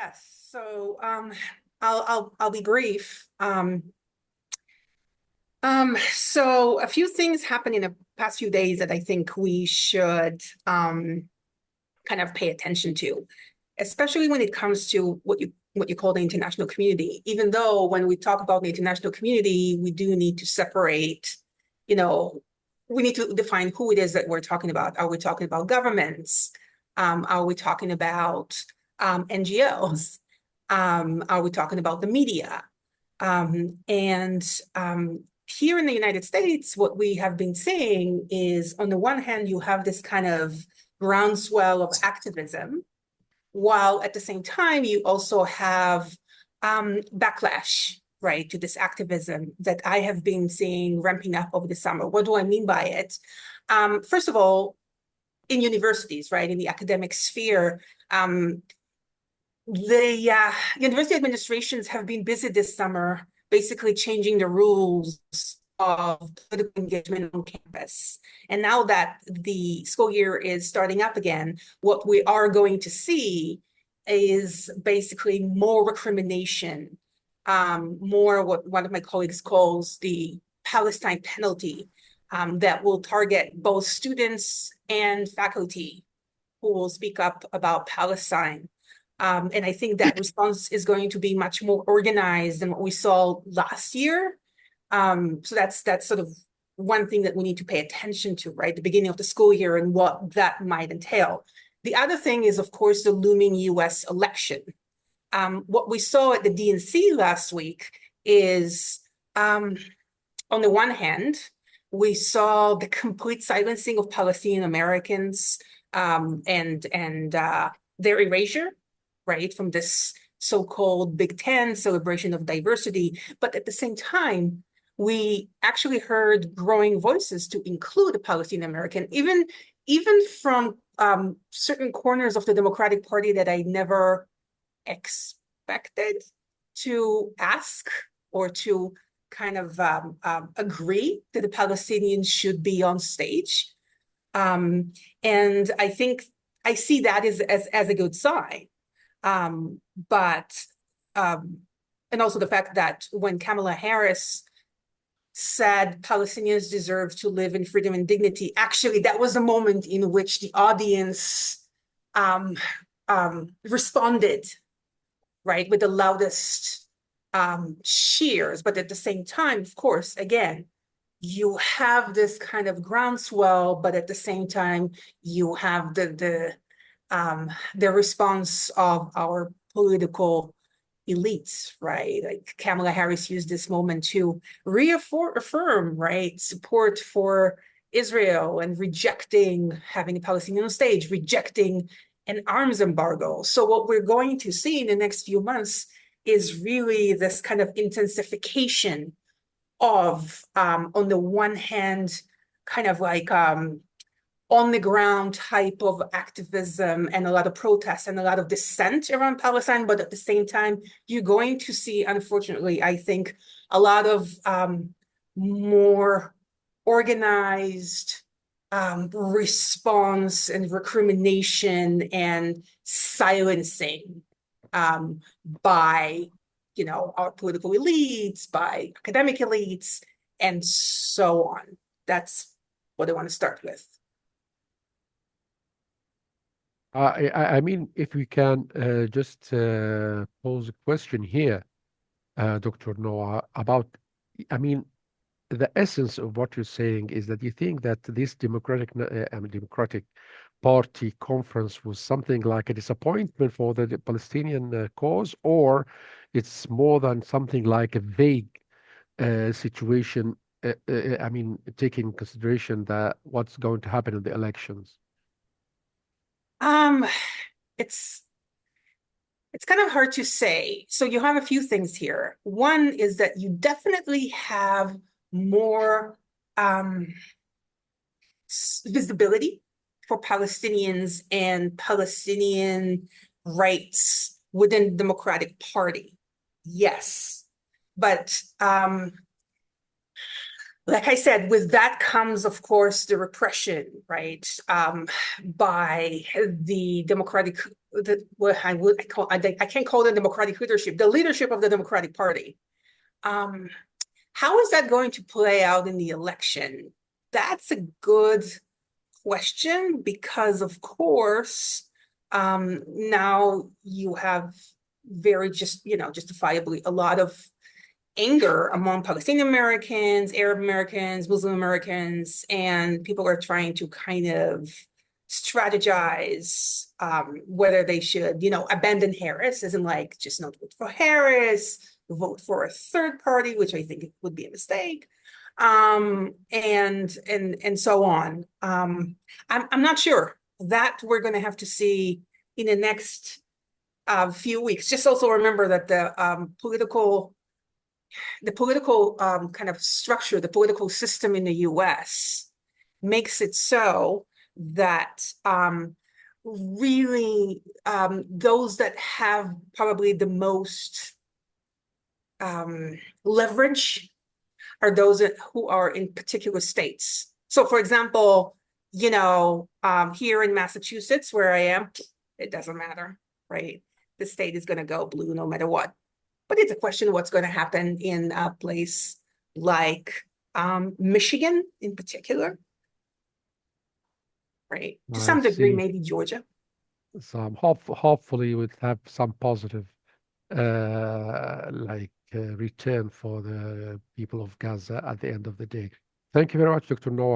Yes, so I'll be brief. So a few things happened in the past few days that I think we should kind of pay attention to, especially when it comes to what you call the international community. Even though when we talk about the international community, we do need to separate, you know, we need to define who it is that we're talking about. Are we talking about governments? Are we talking about NGOs? Are we talking about the media? And here in the United States, what we have been saying is, on the one hand, you have this kind of groundswell of activism, while at the same time, you also have backlash, right, to this activism that I have been seeing ramping up over the summer. What do I mean by it? First of all, in universities, right, in the academic sphere, the university administrations have been busy this summer, basically changing the rules of political engagement on campus. And now that the school year is starting up again, what we are going to see is basically more recrimination, more what one of my colleagues calls the Palestine Penalty, that will target both students and faculty who will speak up about Palestine. And I think that response is going to be much more organized than what we saw last year. So that's sort of one thing that we need to pay attention to, right? The beginning of the school year and what that might entail. The other thing is, of course, the looming US election. What we saw at the DNC last week is, on the one hand, we saw the complete silencing of Palestinian Americans, and their erasure, right, from this so-called Big Ten celebration of diversity. But at the same time, we actually heard growing voices to include the Palestinian American, even from certain corners of the Democratic Party that I never expected to ask or to kind of agree that the Palestinians should be on stage. And I think I see that as a good sign. But and also the fact that when Kamala Harris said Palestinians deserve to live in freedom and dignity, actually that was the moment in which the audience responded, right, with the loudest cheers. But at the same time, of course, again, you have this kind of groundswell, but at the same time, you have the response of our political elites, right? Like Kamala Harris used this moment to reaffirm, right, support for Israel and rejecting having a Palestinian stage, rejecting an arms embargo. So what we're going to see in the next few months is really this kind of intensification of, on the one hand, kind of like on the ground type of activism and a lot of protests and a lot of dissent around Palestine. But at the same time, you're going to see, unfortunately, I think, a lot of more organized response and recrimination and silencing by, our political elites, by academic elites, and so on. That's what I want to start with. I mean, if we can just pose a question here, Dr. Noah, about, I mean, the essence of what you're saying is that you think that this Democratic Party conference was something like a disappointment for the Palestinian cause, or it's more than something like a vague situation, I mean, taking consideration that what's going to happen in the elections? It's kind of hard to say. So you have a few things here. One is that you definitely have more visibility for Palestinians and Palestinian rights within the Democratic Party. Yes. But Like I said, with that comes, of course, the repression, right? By the Democratic, what I call, I can't call it Democratic leadership of the Democratic Party. Um, how is that going to play out in the election? That's a good question because, of course, now you have very justifiably a lot of anger among Palestinian Americans, Arab Americans, Muslim Americans, and people are trying to kind of strategize whether they should, abandon Harris, as in like just not vote for Harris, vote for a third party, which I think would be a mistake, and so on. I'm not sure that we're going to have to see in the next few weeks. Just also remember that the political kind of structure, the political system in the US makes it so that really those that have probably the most leverage are those who are in particular states. So, for example, here in Massachusetts, where I am, it doesn't matter, right? The state is going to go blue no matter what. But it's a question of what's going to happen in a place like Michigan in particular, right? To I some degree, see. maybe Georgia. Some hopefully we'll have some positive return for the people of Gaza at the end of the day. Thank you very much, Dr. Noah.